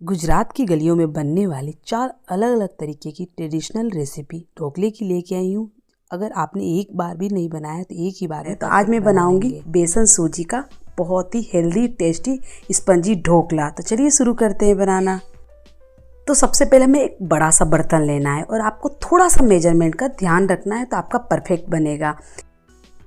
गुजरात की गलियों में बनने वाली 4 अलग अलग तरीके की ट्रेडिशनल रेसिपी ढोकले की लेके आई हूँ। अगर आपने एक बार भी नहीं बनाया तो एक ही बार में तो आज मैं बनाऊंगी बेसन सूजी का बहुत ही हेल्दी टेस्टी स्पंजी ढोकला। तो चलिए शुरू करते हैं बनाना। तो सबसे पहले हमें एक बड़ा सा बर्तन लेना है और आपको थोड़ा सा मेजरमेंट का ध्यान रखना है तो आपका परफेक्ट बनेगा।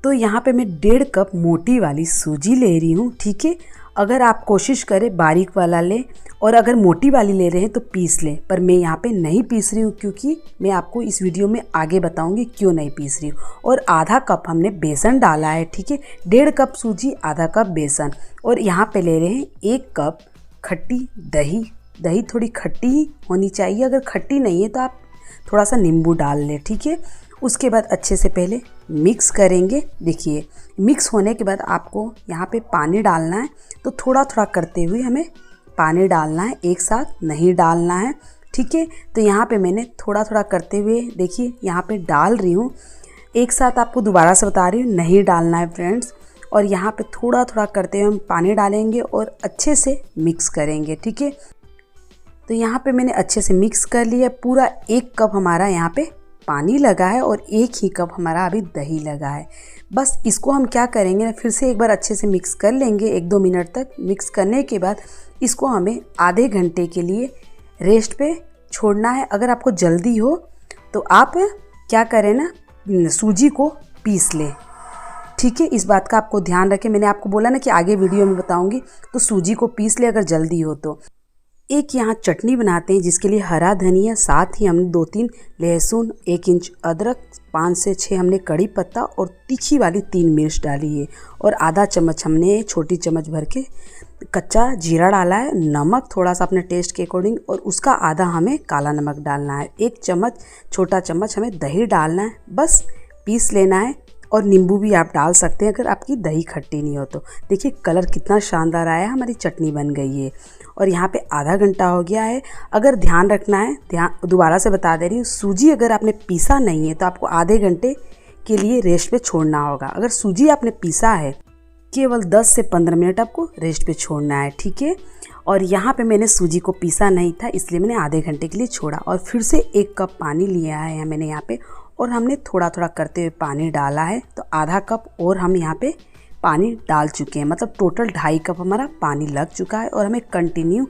तो यहाँ पे मैं 1.5 कप मोटी वाली सूजी ले रही हूँ, ठीक है। अगर आप कोशिश करें बारीक वाला लें और अगर मोटी वाली ले रहे हैं तो पीस लें, पर मैं यहाँ पे नहीं पीस रही हूँ क्योंकि मैं आपको इस वीडियो में आगे बताऊँगी क्यों नहीं पीस रही हूँ। और आधा कप हमने बेसन डाला है, ठीक है। 1.5 कप सूजी, आधा कप बेसन। और यहाँ पे ले रहे हैं 1 कप खट्टी दही। दही थोड़ी खट्टी ही होनी चाहिए, अगर खट्टी नहीं है तो आप थोड़ा सा नींबू डाल लें, ठीक है। उसके बाद अच्छे से पहले मिक्स करेंगे। देखिए मिक्स होने के बाद आपको यहाँ पे पानी डालना है, तो थोड़ा थोड़ा करते हुए हमें पानी डालना है, एक साथ नहीं डालना है, ठीक है। तो यहाँ पे मैंने थोड़ा थोड़ा करते हुए देखिए यहाँ पे डाल रही हूँ। एक साथ आपको दोबारा से बता रही हूँ, नहीं डालना है फ्रेंड्स। और यहाँ पे थोड़ा थोड़ा करते हुए हम पानी डालेंगे और अच्छे से मिक्स करेंगे, ठीक है। तो यहाँ पे मैंने अच्छे से मिक्स कर लिया। पूरा 1 कप हमारा यहाँ पे पानी लगा है और 1 ही कप हमारा अभी दही लगा है। बस इसको हम क्या करेंगे ना, फिर से एक बार अच्छे से मिक्स कर लेंगे 1-2 मिनट तक। मिक्स करने के बाद इसको हमें आधे घंटे के लिए रेस्ट पे छोड़ना है। अगर आपको जल्दी हो तो आप क्या करें ना, सूजी को पीस लें, ठीक है। इस बात का आपको ध्यान रखें, मैंने आपको बोला ना कि आगे वीडियो में बताऊंगी, तो सूजी को पीस ले अगर जल्दी हो तो। एक यहाँ चटनी बनाते हैं जिसके लिए हरा धनिया, साथ ही हमने 2-3 लहसुन, 1 इंच अदरक, 5 से 6 हमने कड़ी पत्ता और तीखी वाली 3 मिर्च डाली है। और आधा चम्मच हमने छोटी चम्मच भर के कच्चा जीरा डाला है। नमक थोड़ा सा अपने टेस्ट के अकॉर्डिंग, और उसका आधा हमें काला नमक डालना है। 1 चम्मच छोटा चम्मच हमें दही डालना है। बस पीस लेना है। और नींबू भी आप डाल सकते हैं अगर आपकी दही खट्टी नहीं हो तो। देखिए कलर कितना शानदार आया, हमारी चटनी बन गई है। और यहाँ पे आधा घंटा हो गया है। अगर ध्यान रखना है, दोबारा से बता दे रही हूँ, सूजी अगर आपने पीसा नहीं है तो आपको आधे घंटे के लिए रेस्ट पे छोड़ना होगा। अगर सूजी आपने पीसा है, केवल 10 से 15 मिनट आपको रेस्ट पे छोड़ना है, ठीक है। और यहाँ पे मैंने सूजी को पीसा नहीं था, इसलिए मैंने आधे घंटे के लिए छोड़ा। और फिर से 1 कप पानी लिया है मैंने यहाँ पे, और हमने थोड़ा थोड़ा करते हुए पानी डाला है। तो आधा कप और हम यहाँ पे पानी डाल चुके हैं, मतलब टोटल 2.5 कप हमारा पानी लग चुका है। और हमें कंटिन्यू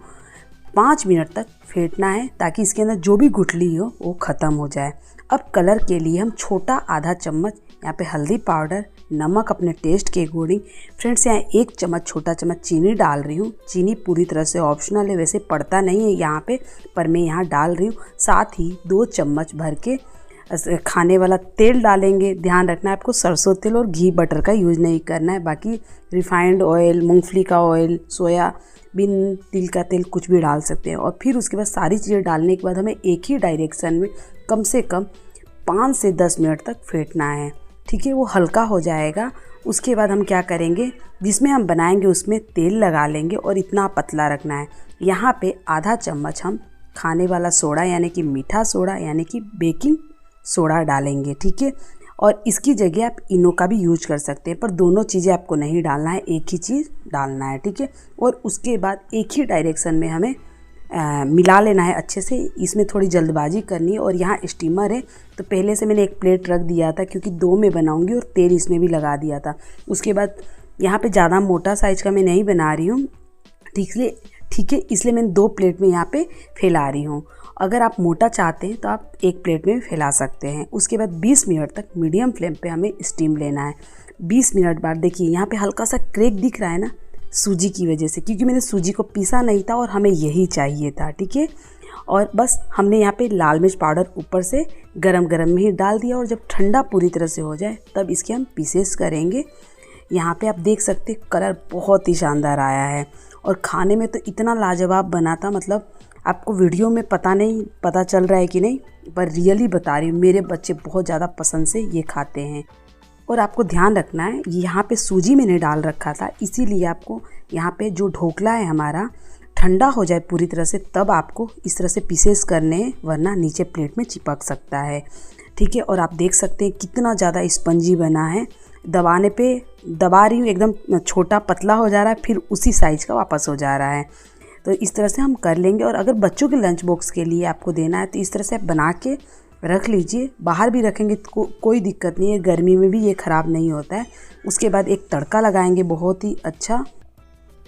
5 मिनट तक फेंटना है ताकि इसके अंदर जो भी गुठली हो वो ख़त्म हो जाए। अब कलर के लिए हम छोटा आधा चम्मच यहाँ पे हल्दी पाउडर, नमक अपने टेस्ट के अकॉर्डिंग। फ्रेंड्स यहाँ 1 चम्मच छोटा चम्मच चीनी डाल रही हूँ। चीनी पूरी तरह से ऑप्शनल है, वैसे पड़ता नहीं है यहाँ पे, पर मैं यहाँ डाल रही हूँ। साथ ही 2 चम्मच भर के खाने वाला तेल डालेंगे। ध्यान रखना है आपको सरसों तेल और घी बटर का यूज़ नहीं करना है। बाकी रिफाइंड ऑयल, मूंगफली का ऑयल, सोयाबीन तिल का तेल कुछ भी डाल सकते हैं। और फिर उसके बाद सारी चीज़ें डालने के बाद हमें एक ही डायरेक्शन में कम से कम 5 से 10 मिनट तक फेंटना है, ठीक है। वो हल्का हो जाएगा। उसके बाद हम क्या करेंगे, जिसमें हम बनाएंगे उसमें तेल लगा लेंगे और इतना पतला रखना है। यहाँ पे आधा चम्मच हम खाने वाला सोडा यानी कि मीठा सोडा यानी कि बेकिंग सोडा डालेंगे, ठीक है। और इसकी जगह आप इनो का भी यूज कर सकते हैं, पर दोनों चीज़ें आपको नहीं डालना है, एक ही चीज़ डालना है, ठीक है। और उसके बाद एक ही डायरेक्शन में हमें मिला लेना है अच्छे से। इसमें थोड़ी जल्दबाजी करनी है। और यहाँ स्टीमर है तो पहले से मैंने एक प्लेट रख दिया था क्योंकि 2 में बनाऊंगी और तेल इसमें भी लगा दिया था। उसके बाद यहाँ पे ज़्यादा मोटा साइज का मैं नहीं बना रही हूँ, ठीक है, इसलिए मैंने 2 प्लेट में यहाँ पे फैला रही हूँ। अगर आप मोटा चाहते हैं तो आप 1 प्लेट में फैला सकते हैं। उसके बाद 20 मिनट तक मीडियम फ्लेम पे हमें स्टीम लेना है। 20 मिनट बाद देखिए यहाँ पे हल्का सा क्रैक दिख रहा है ना, सूजी की वजह से, क्योंकि मैंने सूजी को पीसा नहीं था और हमें यही चाहिए था, ठीक है। और बस हमने यहाँ पे लाल मिर्च पाउडर ऊपर से गरम गरम में ही डाल दिया। और जब ठंडा पूरी तरह से हो जाए तब इसके हम पीसेस करेंगे। यहाँ पे आप देख सकते हैं कलर बहुत ही शानदार आया है और खाने में तो इतना लाजवाब बना था, मतलब आपको वीडियो में पता चल रहा है कि नहीं, पर रियली बता रही हूँ, मेरे बच्चे बहुत ज़्यादा पसंद से ये खाते हैं। और आपको ध्यान रखना है यहाँ पे सूजी मैंने डाल रखा था, इसीलिए आपको यहाँ पे जो ढोकला है हमारा ठंडा हो जाए पूरी तरह से तब आपको इस तरह से पीसेस करने हैं, वरना नीचे प्लेट में चिपक सकता है, ठीक है। और आप देख सकते हैं कितना ज़्यादा स्पंजी बना है। दबाने पे दबा रही हूँ, एकदम छोटा पतला हो जा रहा है, फिर उसी साइज़ का वापस हो जा रहा है। तो इस तरह से हम कर लेंगे। और अगर बच्चों के लंच बॉक्स के लिए आपको देना है तो इस तरह से आप बना के रख लीजिए। बाहर भी रखेंगे तो कोई दिक्कत नहीं है, गर्मी में भी ये ख़राब नहीं होता है। उसके बाद एक तड़का लगाएंगे बहुत ही अच्छा।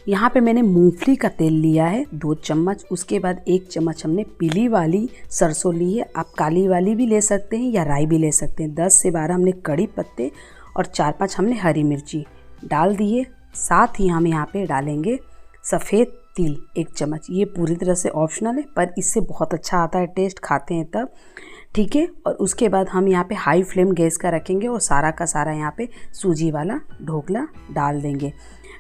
यहाँ पे मैंने मूंगफली का तेल लिया है 2 चम्मच। उसके बाद 1 चम्मच हमने पीली वाली सरसों ली है, आप काली वाली भी ले सकते हैं या राई भी ले सकते हैं। 10 से 12 हमने कड़ी पत्ते और 4-5 हमने हरी मिर्ची डाल दिए। साथ ही हम यहाँ पे डालेंगे सफ़ेद तिल 1 चम्मच। ये पूरी तरह से ऑप्शनल है पर इससे बहुत अच्छा आता है टेस्ट, खाते हैं तब, ठीक है। और उसके बाद हम यहाँ पे हाई फ्लेम गैस का रखेंगे और सारा का सारा यहाँ पे सूजी वाला ढोकला डाल देंगे,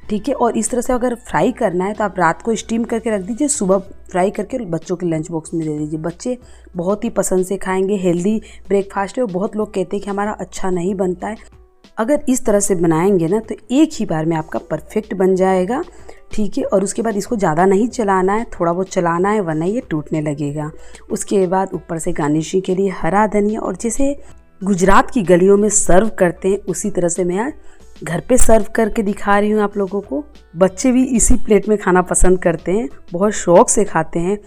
ठीक है। और इस तरह से अगर फ्राई करना है तो आप रात को स्टीम करके रख दीजिए, सुबह फ्राई करके बच्चों के लंच बॉक्स में दे दीजिए। बच्चे बहुत ही पसंद से खाएंगे, हेल्दी ब्रेकफास्ट है। और बहुत लोग कहते हैं कि हमारा अच्छा नहीं बनता है। अगर इस तरह से बनाएंगे ना तो एक ही बार में आपका परफेक्ट बन जाएगा, ठीक है। और उसके बाद इसको ज़्यादा नहीं चलाना है, थोड़ा बहुत चलाना है वरना ये टूटने लगेगा। उसके बाद ऊपर से गार्निशिंग के लिए हरा धनिया, और जैसे गुजरात की गलियों में सर्व करते हैं उसी तरह से मैं आज घर पे सर्व करके दिखा रही हूँ आप लोगों को। बच्चे भी इसी प्लेट में खाना पसंद करते हैं, बहुत शौक से खाते हैं।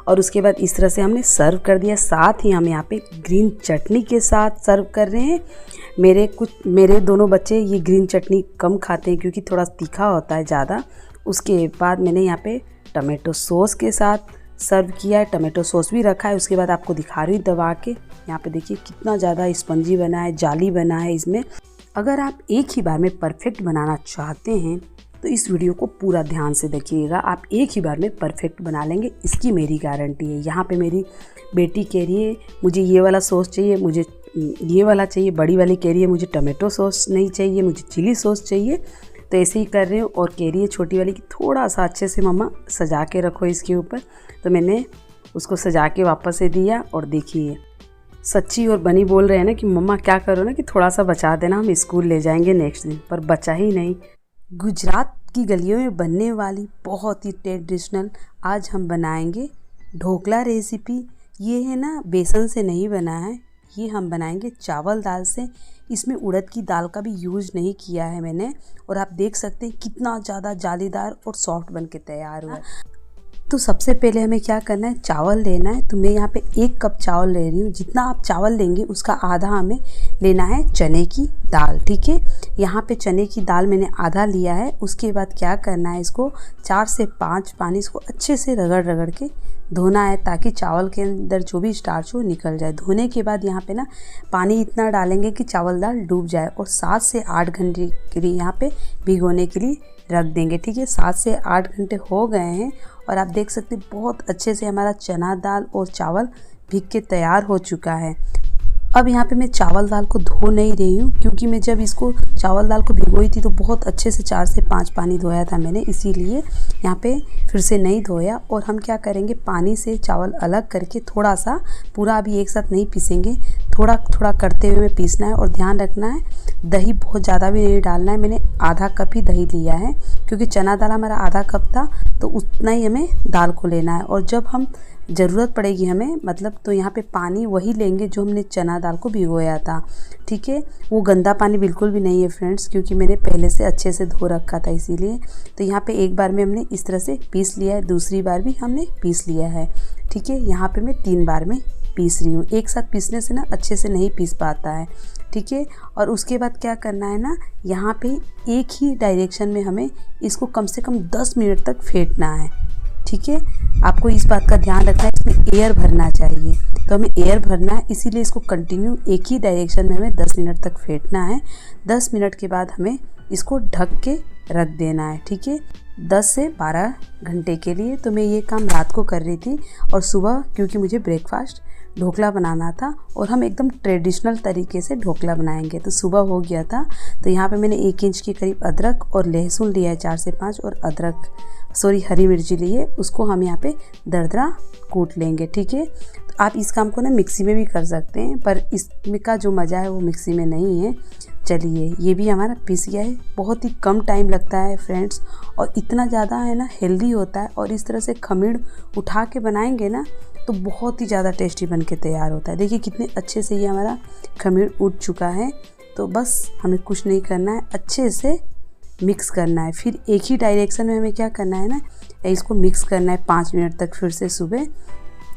और उसके बाद इस तरह से हमने सर्व कर दिया। साथ ही हम यहाँ पे ग्रीन चटनी के साथ सर्व कर रहे हैं। मेरे दोनों बच्चे ये ग्रीन चटनी कम खाते हैं क्योंकि थोड़ा तीखा होता है ज़्यादा। उसके बाद मैंने यहाँ पे टमाटो सॉस के साथ सर्व किया है, टमाटो सॉस भी रखा है। उसके बाद आपको दिखा रही हूँ दबा के, यहाँ पे देखिए कितना ज़्यादा स्पंजी बना है, जाली बना है इसमें। अगर आप एक ही बार में परफेक्ट बनाना चाहते हैं तो इस वीडियो को पूरा ध्यान से देखिएगा, आप एक ही बार में परफेक्ट बना लेंगे, इसकी मेरी गारंटी है। यहाँ पे मेरी बेटी कह रही है मुझे ये वाला सॉस चाहिए, मुझे ये वाला चाहिए। बड़ी वाली कह रही है मुझे टमाटो सॉस नहीं चाहिए, मुझे चिली सॉस चाहिए। तो ऐसे ही कर रही हूँ। और कह रही है छोटी वाली कि थोड़ा सा अच्छे से मम्मा सजा के रखो इसके ऊपर। तो मैंने उसको सजा के वापस से दिया। और देखिए सच्ची और बनी बोल रहे हैं ना कि मम्मा क्या करो ना कि थोड़ा सा बचा देना, हम स्कूल ले जाएंगे नेक्स्ट दिन, पर बचा ही नहीं। गुजरात की गलियों में बनने वाली बहुत ही ट्रेडिशनल आज हम बनाएंगे ढोकला रेसिपी। ये है ना बेसन से नहीं बना है, ये हम बनाएंगे चावल दाल से। इसमें उड़द की दाल का भी यूज़ नहीं किया है मैंने। और आप देख सकते हैं कितना ज़्यादा जालीदार और सॉफ्ट बन के तैयार हुआ है। तो सबसे पहले हमें क्या करना है, चावल लेना है। तो मैं यहाँ पे 1 कप चावल ले रही हूँ। जितना आप चावल लेंगे उसका आधा हमें लेना है चने की दाल, ठीक है। यहाँ पे चने की दाल मैंने आधा लिया है। उसके बाद क्या करना है, इसको 4 से 5 पानी इसको अच्छे से रगड़ रगड़ के धोना है ताकि चावल के अंदर जो भी स्टार्च हो निकल जाए। धोने के बाद यहाँ पे ना पानी इतना डालेंगे कि चावल दाल डूब जाए। और 7 से 8 घंटे के लिए यहाँ पे भिगोने के लिए रख देंगे, ठीक है। 7 से 8 घंटे हो गए हैं और आप देख सकते हैं बहुत अच्छे से हमारा चना दाल और चावल भीग के तैयार हो चुका है। अब यहाँ पे मैं चावल दाल को धो नहीं रही हूँ क्योंकि मैं जब इसको चावल दाल को भिगोई थी तो बहुत अच्छे से 4 से 5 पानी धोया था मैंने, इसीलिए यहाँ पे फिर से नहीं धोया। और हम क्या करेंगे, पानी से चावल अलग करके थोड़ा सा, पूरा अभी एक साथ नहीं पीसेंगे, थोड़ा थोड़ा करते हुए पीसना है। और ध्यान रखना है दही बहुत ज़्यादा भी नहीं डालना है। मैंने आधा कप ही दही लिया है क्योंकि चना दाल हमारा आधा कप था, तो उतना ही हमें दाल को लेना है। और जब हम ज़रूरत पड़ेगी हमें मतलब तो यहाँ पे पानी वही लेंगे जो हमने चना दाल को भिगोया था, ठीक है। वो गंदा पानी बिल्कुल भी नहीं है फ्रेंड्स, क्योंकि मैंने पहले से अच्छे से धो रखा था इसीलिए। तो यहाँ पे एक बार में हमने इस तरह से पीस लिया है, दूसरी बार भी हमने पीस लिया है, ठीक है। यहाँ पे मैं 3 बार में पीस रही हूँ। एक साथ पीसने से ना अच्छे से नहीं पीस पाता है, ठीक है। और उसके बाद क्या करना है ना, यहाँ पे एक ही डायरेक्शन में हमें इसको कम से कम 10 मिनट तक फेंटना है, ठीक है। आपको इस बात का ध्यान रखना है, इसमें एयर भरना चाहिए, तो हमें एयर भरना है, इसीलिए इसको कंटिन्यू एक ही डायरेक्शन में हमें 10 मिनट तक फेंटना है। 10 मिनट के बाद हमें इसको ढक के रख देना है, ठीक है, 10 से 12 घंटे के लिए। तो मैं ये काम रात को कर रही थी और सुबह क्योंकि मुझे ब्रेकफास्ट ढोकला बनाना था और हम एकदम ट्रेडिशनल तरीके से ढोकला बनाएंगे, तो सुबह हो गया था। तो यहाँ पे मैंने 1 इंच के करीब अदरक और लहसुन लिया है 4 से 5, और हरी मिर्ची ली है, उसको हम यहाँ पे दरदरा कूट लेंगे, ठीक है। तो आप इस काम को ना मिक्सी में भी कर सकते हैं, पर इसमें का जो मज़ा है वो मिक्सी में नहीं है। चलिए ये भी हमारा पीस गया है, बहुत ही कम टाइम लगता है फ्रेंड्स, और इतना ज़्यादा है ना हेल्दी होता है। और इस तरह से खमीड़ उठा के बनाएंगे ना तो बहुत ही ज़्यादा टेस्टी बन के तैयार होता है। देखिए कितने अच्छे से ये हमारा खमीड़ उठ चुका है। तो बस हमें कुछ नहीं करना है, अच्छे से मिक्स करना है। फिर एक ही डायरेक्शन में हमें क्या करना है ना, इसको मिक्स करना है 5 मिनट तक फिर से सुबह।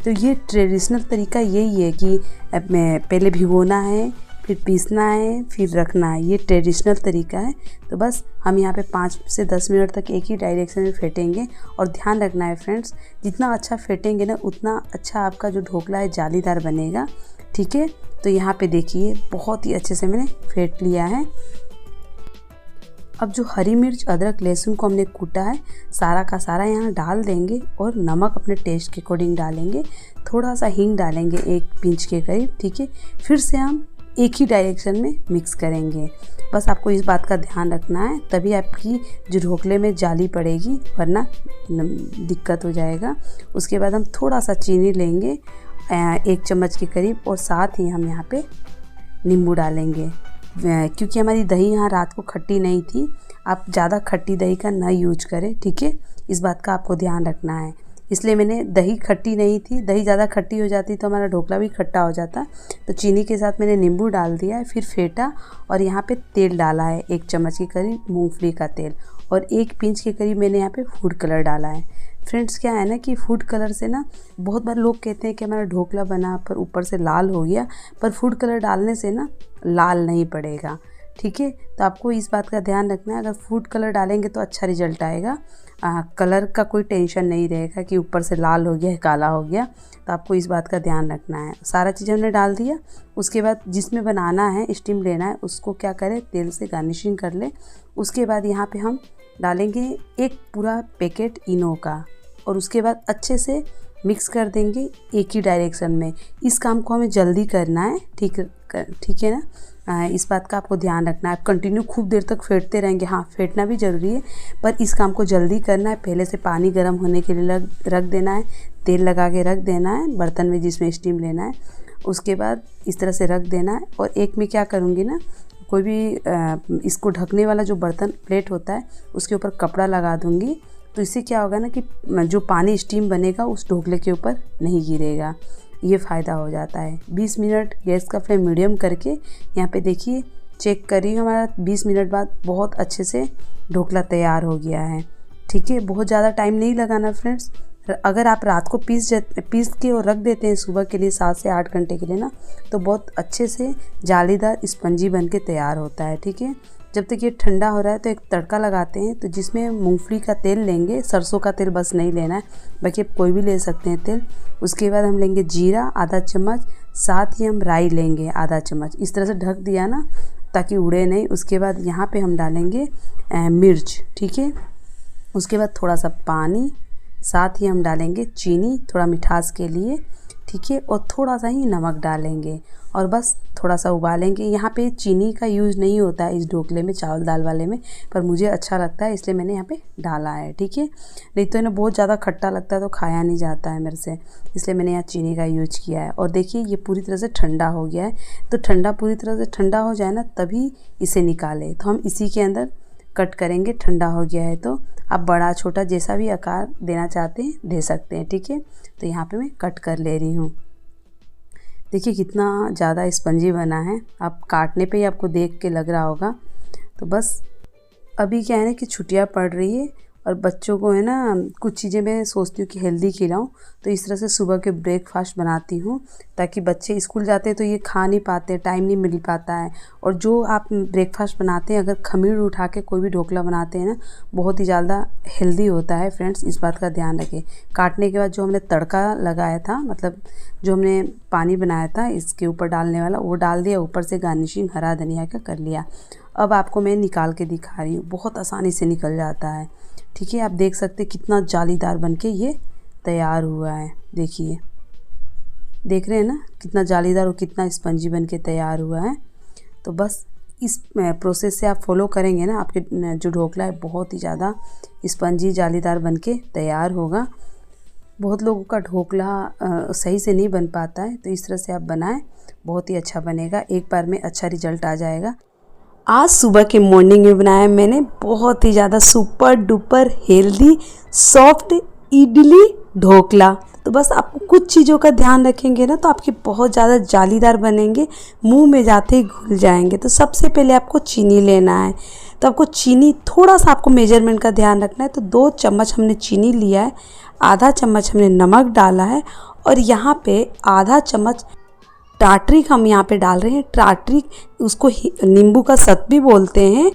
तो ये ट्रेडिशनल तरीका यही है कि पहले भिगोना है, फिर पीसना है, फिर रखना है। ये ट्रेडिशनल तरीका है। तो बस हम यहाँ पे 5 से 10 मिनट तक एक ही डायरेक्शन में फेंटेंगे। और ध्यान रखना है फ्रेंड्स, जितना अच्छा फेंटेंगे ना उतना अच्छा आपका जो ढोकला है जालीदार बनेगा। ठीक है, तो यहाँ पे देखिए बहुत ही अच्छे से मैंने फेंट लिया है। अब जो हरी मिर्च, अदरक, लहसुन को हमने कूटा है सारा का सारा यहाँ डाल देंगे और नमक अपने टेस्ट के अकॉर्डिंग डालेंगे। थोड़ा सा हींग डालेंगे 1 पिंच के करीब। ठीक है, फिर से हम एक ही डायरेक्शन में मिक्स करेंगे। बस आपको इस बात का ध्यान रखना है, तभी आपकी जो ढोकले में जाली पड़ेगी, वरना दिक्कत हो जाएगा। उसके बाद हम थोड़ा सा चीनी लेंगे 1 चम्मच के करीब, और साथ ही हम यहाँ पे नींबू डालेंगे। क्योंकि हमारी दही यहाँ रात को खट्टी नहीं थी, आप ज़्यादा खट्टी दही का ना यूज करें। ठीक है, इस बात का आपको ध्यान रखना है। इसलिए मैंने, दही खट्टी नहीं थी, दही ज़्यादा खट्टी हो जाती तो हमारा ढोकला भी खट्टा हो जाता। तो चीनी के साथ मैंने नींबू डाल दिया है, फिर फेंटा और यहाँ पे तेल डाला है 1 चम्मच के करीब मूंगफली का तेल, और 1 पिंच के करीब मैंने यहाँ पे फूड कलर डाला है। फ्रेंड्स क्या है ना कि फूड कलर से ना बहुत बार लोग कहते हैं कि हमारा ढोकला बना पर ऊपर से लाल हो गया, पर फूड कलर डालने से ना लाल नहीं पड़ेगा। ठीक है, तो आपको इस बात का ध्यान रखना है, अगर फूड कलर डालेंगे तो अच्छा रिजल्ट आएगा। कलर का कोई टेंशन नहीं रहेगा कि ऊपर से लाल हो गया है, काला हो गया। तो आपको इस बात का ध्यान रखना है। सारा चीज़ हमने डाल दिया। उसके बाद जिसमें बनाना है, स्टीम लेना है, उसको क्या करें, तेल से गार्निशिंग कर ले। उसके बाद यहाँ पे हम डालेंगे 1 पूरा पैकेट इनो का, और उसके बाद अच्छे से मिक्स कर देंगे एक ही डायरेक्शन में। इस काम को हमें जल्दी करना है। ठीक है ना, इस बात का आपको ध्यान रखना है। आप कंटिन्यू खूब देर तक फेंटते रहेंगे। हाँ, फेंटना भी ज़रूरी है, पर इस काम को जल्दी करना है। पहले से पानी गर्म होने के लिए रख देना है, तेल लगा के रख देना है बर्तन में जिसमें स्टीम लेना है। उसके बाद इस तरह से रख देना है। और एक में क्या करूँगी ना, कोई भी इसको ढकने वाला जो बर्तन प्लेट होता है उसके ऊपर कपड़ा लगा दूँगी। तो इससे क्या होगा ना कि जो पानी स्टीम बनेगा उस ढोकले के ऊपर नहीं गिरेगा। ये फ़ायदा हो जाता है। 20 मिनट गैस का फ्लेम मीडियम करके यहाँ पे देखिए, चेक करिए, हमारा 20 मिनट बाद बहुत अच्छे से ढोकला तैयार हो गया है। ठीक है, बहुत ज़्यादा टाइम नहीं लगाना फ्रेंड्स। अगर आप रात को पीस के और रख देते हैं सुबह के लिए 7 से 8 घंटे के लिए ना, तो बहुत अच्छे से जालीदार स्पंजी बन के तैयार होता है। ठीक है, जब तक ये ठंडा हो रहा है तो एक तड़का लगाते हैं। तो जिसमें मूंगफली का तेल लेंगे, सरसों का तेल बस नहीं लेना है, बाकी आप कोई भी ले सकते हैं तेल। उसके बाद हम लेंगे जीरा आधा चम्मच, साथ ही हम राई लेंगे आधा चम्मच। इस तरह से ढक दिया ना ताकि उड़े नहीं। उसके बाद यहाँ पे हम डालेंगे मिर्च। ठीक है, उसके बाद थोड़ा सा पानी, साथ ही हम डालेंगे चीनी थोड़ा मिठास के लिए। ठीक है, और थोड़ा सा ही नमक डालेंगे और बस थोड़ा सा उबालेंगे। यहाँ पे चीनी का यूज़ नहीं होता है इस ढोकले में, चावल दाल वाले में, पर मुझे अच्छा लगता है इसलिए मैंने यहाँ पे डाला है। ठीक है, नहीं तो इन्हें बहुत ज़्यादा खट्टा लगता है तो खाया नहीं जाता है मेरे से, इसलिए मैंने यहाँ चीनी का यूज किया है। और देखिए ये पूरी तरह से ठंडा हो गया है। तो पूरी तरह से ठंडा हो जाए ना तभी इसे निकालें। तो हम इसी के अंदर कट करेंगे। ठंडा हो गया है तो आप बड़ा छोटा जैसा भी आकार देना चाहते हैं दे सकते हैं। ठीक है, तो यहाँ पे मैं कट कर ले रही हूँ। देखिए कितना ज़्यादा स्पंजी बना है, आप काटने पे ही आपको देख के लग रहा होगा। तो बस अभी क्या है ना कि छुट्टियाँ पड़ रही है और बच्चों को है ना कुछ चीज़ें मैं सोचती हूँ कि हेल्दी खिलाऊं, तो इस तरह से सुबह के ब्रेकफास्ट बनाती हूँ ताकि बच्चे स्कूल जाते हैं तो ये खा नहीं पाते, टाइम नहीं मिल पाता है। और जो आप ब्रेकफास्ट बनाते हैं, अगर खमीर उठा के कोई भी ढोकला बनाते हैं ना, बहुत ही ज़्यादा हेल्दी होता है फ्रेंड्स, इस बात का ध्यान रखें। काटने के बाद जो हमने तड़का लगाया था, मतलब जो हमने पानी बनाया था इसके ऊपर डालने वाला, वो डाल दिया, ऊपर से गार्निशिंग हरा धनिया का कर लिया। अब आपको मैं निकाल के दिखा रही हूँ, बहुत आसानी से निकल जाता है। ठीक है, आप देख सकते हैं कितना जालीदार बनके ये तैयार हुआ है। देखिए, देख रहे हैं ना कितना जालीदार और कितना स्पंजी बनके तैयार हुआ है। तो बस इस प्रोसेस से आप फॉलो करेंगे ना, आपके जो ढोकला है बहुत ही ज़्यादा स्पंजी जालीदार बनके तैयार होगा। बहुत लोगों का ढोकला सही से नहीं बन पाता है, तो इस तरह से आप बनाएं, बहुत ही अच्छा बनेगा, एक बार में अच्छा रिजल्ट आ जाएगा। आज सुबह के मॉर्निंग में बनाया मैंने बहुत ही ज़्यादा super duper healthy soft idli dhokla. तो बस आपको कुछ चीज़ों का ध्यान रखेंगे ना तो आपके बहुत ज़्यादा जालीदार बनेंगे, मुंह में जाते ही घुल जाएंगे। तो सबसे पहले आपको चीनी लेना है, तो आपको चीनी थोड़ा सा आपको मेजरमेंट का ध्यान रखना है। तो 2 चम्मच हमने चीनी लिया है, आधा चम्मच हमने नमक डाला है और यहाँ पे आधा चम्मच टाटरिक हम यहाँ पे डाल रहे हैं। टाटरिक उसको नींबू का सत भी बोलते हैं,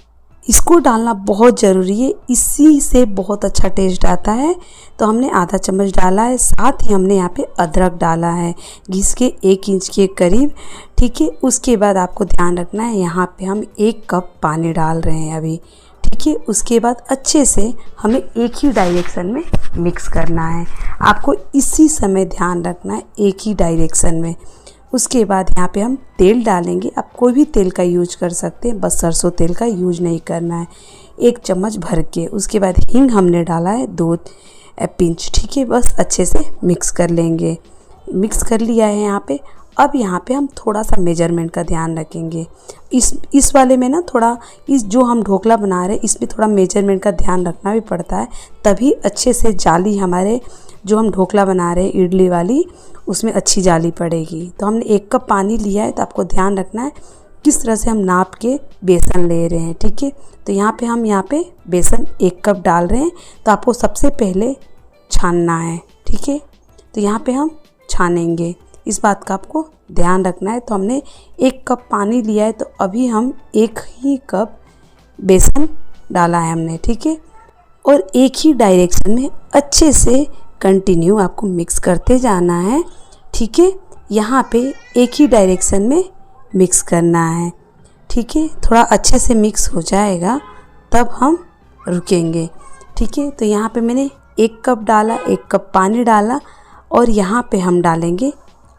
इसको डालना बहुत ज़रूरी है, इसी से बहुत अच्छा टेस्ट आता है। तो हमने आधा चम्मच डाला है, साथ ही हमने यहाँ पे अदरक डाला है घिस के 1 इंच के करीब, ठीक है। उसके बाद आपको ध्यान रखना है, यहाँ पे हम 1 कप पानी डाल रहे हैं अभी, ठीक है। उसके बाद अच्छे से हमें एक ही डायरेक्शन में मिक्स करना है, आपको इसी समय ध्यान रखना है, एक ही डायरेक्शन में। उसके बाद यहाँ पे हम तेल डालेंगे, आप कोई भी तेल का यूज कर सकते हैं, बस सरसों तेल का यूज नहीं करना है, 1 चम्मच भर के। उसके बाद हींग हमने डाला है 2 पिंच, ठीक है। बस अच्छे से मिक्स कर लेंगे, मिक्स कर लिया है यहाँ पे। अब यहाँ पे हम थोड़ा सा मेजरमेंट का ध्यान रखेंगे, इस वाले में ना थोड़ा, इस जो हम ढोकला बना रहे हैं इसमें थोड़ा मेजरमेंट का ध्यान रखना भी पड़ता है, तभी अच्छे से जाली हमारे जो हम ढोकला बना रहे हैं इडली वाली उसमें अच्छी जाली पड़ेगी। तो हमने 1 कप पानी लिया है, तो आपको ध्यान रखना है किस तरह से हम नाप के बेसन ले रहे हैं, ठीक है। तो यहाँ पे हम बेसन 1 कप डाल रहे हैं, तो आपको सबसे पहले छानना है, ठीक है। तो यहाँ पे हम छानेंगे, इस बात का आपको ध्यान रखना है। तो हमने 1 कप पानी लिया है, तो अभी हम 1 ही कप बेसन डाला है हमने, ठीक है। और एक ही डायरेक्शन में अच्छे से कंटिन्यू आपको मिक्स करते जाना है, ठीक है। यहाँ पे एक ही डायरेक्शन में मिक्स करना है, ठीक है। थोड़ा अच्छे से मिक्स हो जाएगा तब हम रुकेंगे, ठीक है। तो यहाँ पे मैंने 1 कप डाला, 1 कप पानी डाला और यहाँ पे हम डालेंगे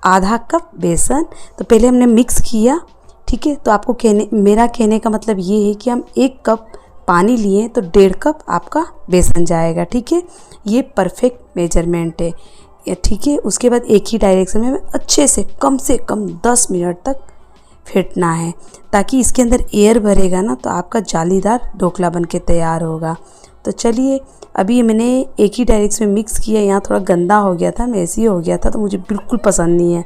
आधा कप बेसन। तो पहले हमने मिक्स किया, ठीक है। तो आपको मेरा कहने का मतलब ये है कि हम 1 कप पानी लिए तो 1.5 कप आपका बेसन जाएगा, ठीक है। ये परफेक्ट मेजरमेंट है, ठीक है। उसके बाद एक ही डायरेक्शन में अच्छे से कम 10 मिनट तक फेंटना है, ताकि इसके अंदर एयर भरेगा ना तो आपका जालीदार ढोकला बन के तैयार होगा। तो चलिए, अभी मैंने एक ही डायरेक्शन में मिक्स किया, यहाँ थोड़ा गंदा हो गया था, मैसी हो गया था, तो मुझे बिल्कुल पसंद नहीं है।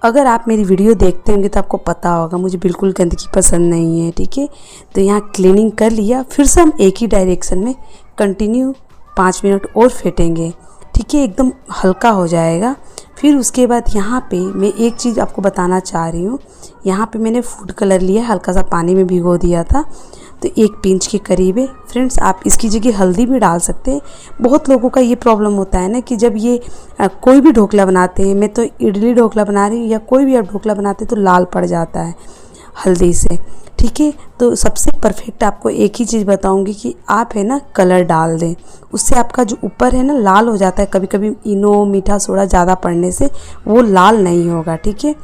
अगर आप मेरी वीडियो देखते होंगे तो आपको पता होगा मुझे बिल्कुल गंदगी पसंद नहीं है, ठीक है। तो यहाँ क्लीनिंग कर लिया, फिर से हम एक ही डायरेक्शन में कंटिन्यू 5 मिनट और फेंटेंगे, ठीक है। एकदम हल्का हो जाएगा। फिर उसके बाद यहाँ पे मैं एक चीज़ आपको बताना चाह रही हूँ, यहाँ पे मैंने फूड कलर लिया, हल्का सा पानी में भिगो दिया था, तो 1 पिंच के करीब है। फ्रेंड्स, आप इसकी जगह हल्दी भी डाल सकते हैं। बहुत लोगों का ये प्रॉब्लम होता है ना कि जब ये कोई भी ढोकला बनाते हैं, मैं तो इडली ढोकला बना रही हूँ या कोई भी आप ढोकला बनाते हैं तो लाल पड़ जाता है हल्दी से, ठीक है। तो सबसे परफेक्ट आपको एक ही चीज़ बताऊंगी कि आप है ना कलर डाल दें, उससे आपका जो ऊपर है ना लाल हो जाता है, कभी कभी इनो मीठा सोडा ज़्यादा पड़ने से वो लाल नहीं होगा, ठीक है।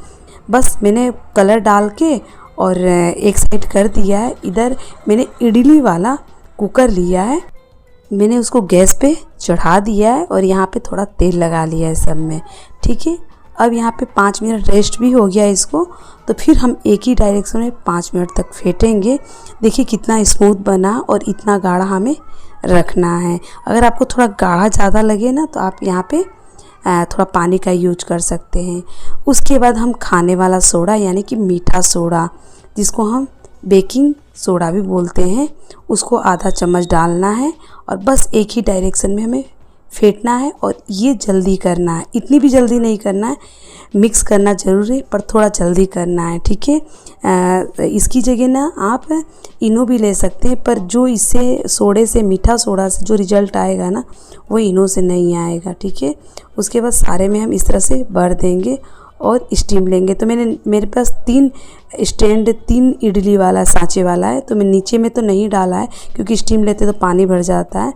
बस मैंने कलर डाल के और एक साइड कर दिया है। इधर मैंने इडली वाला कुकर लिया है, मैंने उसको गैस पे चढ़ा दिया है और यहाँ पे थोड़ा तेल लगा लिया है सब में, ठीक है। अब यहाँ पे 5 मिनट रेस्ट भी हो गया इसको, तो फिर हम एक ही डायरेक्शन में 5 मिनट तक फेंटेंगे। देखिए कितना स्मूथ बना और इतना गाढ़ा हमें रखना है। अगर आपको थोड़ा गाढ़ा ज़्यादा लगे ना तो आप यहाँ पे थोड़ा पानी का यूज कर सकते हैं। उसके बाद हम खाने वाला सोडा यानी कि मीठा सोडा, जिसको हम बेकिंग सोडा भी बोलते हैं, उसको आधा चम्मच डालना है और बस एक ही डायरेक्शन में हमें फेंटना है। और ये जल्दी करना है, इतनी भी जल्दी नहीं करना है, मिक्स करना ज़रूर है पर थोड़ा जल्दी करना है, ठीक है। इसकी जगह ना आप इनो भी ले सकते हैं, पर जो इससे सोडे से, मीठा सोडा से जो रिजल्ट आएगा ना वो इनो से नहीं आएगा, ठीक है। उसके बाद सारे में हम इस तरह से भर देंगे और स्टीम लेंगे। तो मेरे पास 3 स्टैंड, 3 इडली वाला सांचे वाला है, तो मैं नीचे में तो नहीं डाला है क्योंकि स्टीम लेते तो पानी भर जाता है,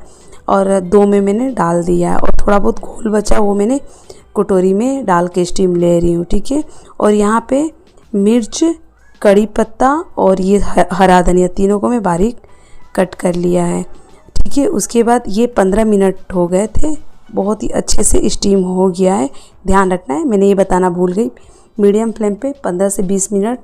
और 2 में मैंने डाल दिया है और थोड़ा बहुत घोल बचा वो मैंने कटोरी में डाल के स्टीम ले रही हूँ, ठीक है। और यहाँ पे मिर्च, कड़ी पत्ता और ये हरा धनिया, तीनों को मैं बारीक कट कर लिया है, ठीक है। उसके बाद ये 15 मिनट हो गए थे, बहुत ही अच्छे से स्टीम हो गया है। ध्यान रखना है, मैंने ये बताना भूल गई, मीडियम फ्लेम पे 15 से 20 मिनट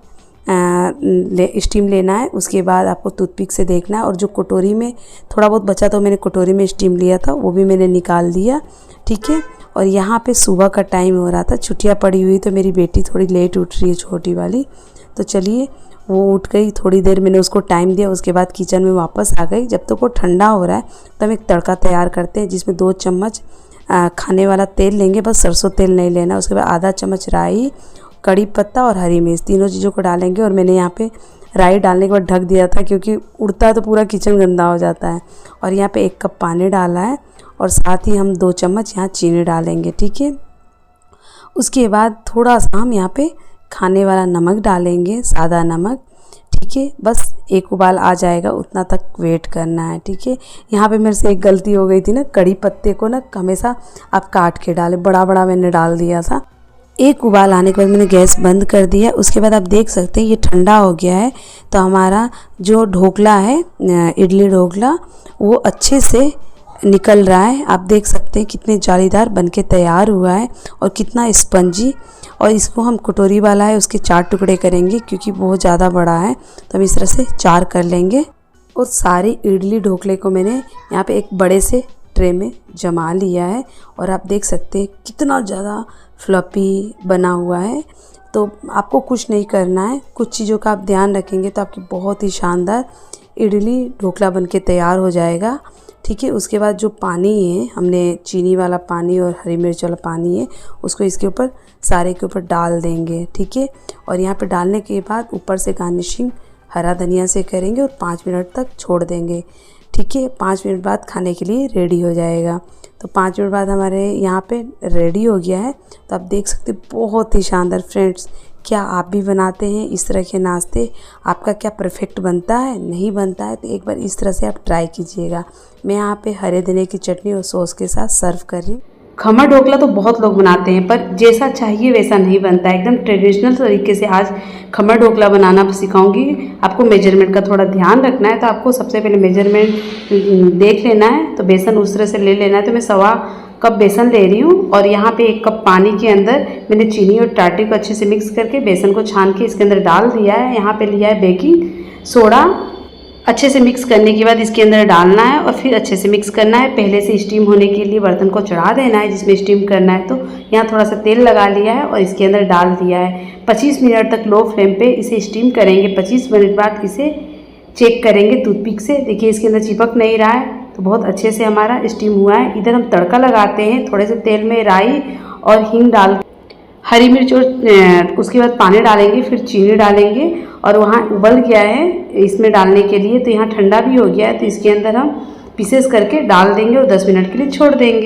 स्टीम लेना है। उसके बाद आपको टूथपिक से देखना है, और जो कटोरी में थोड़ा बहुत बचा तो मैंने कटोरी में स्टीम लिया था वो भी मैंने निकाल दिया, ठीक है। और यहाँ पे सुबह का टाइम हो रहा था, छुट्टियाँ पड़ी हुई तो मेरी बेटी थोड़ी लेट उठ रही है, छोटी वाली। तो चलिए, वो उठ गई। थोड़ी देर मैंने उसको टाइम दिया, उसके बाद किचन में वापस आ गई। जब तक वो ठंडा हो रहा है तब एक तड़का तैयार करते हैं, जिसमें 2 चम्मच खाने वाला तेल लेंगे, बस सरसों तेल नहीं लेना। उसके बाद आधा चम्मच राई, कड़ी पत्ता और हरी मिर्च, तीनों चीज़ों को डालेंगे। और मैंने यहाँ पे राई डालने के बाद ढक दिया था, क्योंकि उड़ता है तो पूरा किचन गंदा हो जाता है। और यहाँ पे 1 कप पानी डाला है और साथ ही हम 2 चम्मच यहाँ चीनी डालेंगे, ठीक है। उसके बाद थोड़ा सा हम यहाँ पे खाने वाला नमक डालेंगे, सादा नमक, ठीक है। बस एक उबाल आ जाएगा, उतना तक वेट करना है, ठीक है। यहाँ पे मेरे से एक गलती हो गई थी ना, कड़ी पत्ते को ना हमेशा आप काट के डालें, बड़ा बड़ा मैंने डाल दिया था। एक उबाल आने के बाद मैंने गैस बंद कर दिया। उसके बाद आप देख सकते हैं ये ठंडा हो गया है, तो हमारा जो ढोकला है, इडली ढोकला, वो अच्छे से निकल रहा है। आप देख सकते हैं कितने जालीदार बनके तैयार हुआ है और कितना स्पंजी। और इसको हम कटोरी वाला है, उसके 4 टुकड़े करेंगे, क्योंकि बहुत ज़्यादा बड़ा है, तो हम इस तरह से 4 कर लेंगे। और सारे इडली ढोकले को मैंने यहाँ पे एक बड़े से ट्रे में जमा लिया है। और आप देख सकते हैं कितना ज़्यादा फ्लफी बना हुआ है। तो आपको कुछ नहीं करना है, कुछ चीज़ों का आप ध्यान रखेंगे तो आपकी बहुत ही शानदार इडली ढोकला बनके तैयार हो जाएगा, ठीक है। उसके बाद जो पानी है, हमने चीनी वाला पानी और हरी मिर्च वाला पानी है, उसको इसके ऊपर सारे के ऊपर डाल देंगे, ठीक है। और यहाँ पे डालने के बाद ऊपर से गार्निशिंग हरा धनिया से करेंगे और 5 मिनट तक छोड़ देंगे, ठीक है। 5 मिनट बाद खाने के लिए रेडी हो जाएगा। तो 5 मिनट बाद हमारे यहाँ पे रेडी हो गया है। तो आप देख सकते हैं बहुत ही शानदार। फ्रेंड्स, क्या आप भी बनाते हैं इस तरह के नाश्ते? आपका क्या परफेक्ट बनता है? नहीं बनता है तो एक बार इस तरह से आप ट्राई कीजिएगा। मैं यहाँ पे हरे धनिया की चटनी और सॉस के साथ सर्व कर रही हूँ। खमण ढोकला तो बहुत लोग बनाते हैं, पर जैसा चाहिए वैसा नहीं बनता है। एकदम ट्रेडिशनल तरीके से आज खमण ढोकला बनाना सिखाऊंगी। आपको मेजरमेंट का थोड़ा ध्यान रखना है। तो आपको सबसे पहले मेजरमेंट देख लेना है। तो बेसन उस तरह से ले लेना है। तो मैं 1.25 कप बेसन ले रही हूँ और यहाँ पे 1 कप पानी के अंदर मैंने चीनी और टाटे को अच्छे से मिक्स करके बेसन को छान के इसके अंदर डाल दिया है। यहाँ पे लिया है बेकिंग सोडा। अच्छे से मिक्स करने के बाद इसके अंदर डालना है और फिर अच्छे से मिक्स करना है। पहले से स्टीम होने के लिए बर्तन को चढ़ा देना है जिसमें स्टीम करना है। तो यहाँ थोड़ा सा तेल लगा लिया है और इसके अंदर डाल दिया है। 25 मिनट तक लो फ्लेम पे इसे स्टीम करेंगे। 25 मिनट बाद इसे चेक करेंगे टूथपिक से। देखिए इसके अंदर चिपक नहीं रहा है, तो बहुत अच्छे से हमारा स्टीम हुआ है। इधर हम तड़का लगाते हैं। थोड़े से तेल में राई और हींग डाल, हरी मिर्च और उसके बाद पानी डालेंगे, फिर चीनी डालेंगे। और वहाँ उबल गया है इसमें डालने के लिए, तो यहाँ ठंडा भी हो गया है। तो इसके अंदर हम पीसेस करके डाल देंगे और 10 मिनट के लिए छोड़ देंगे।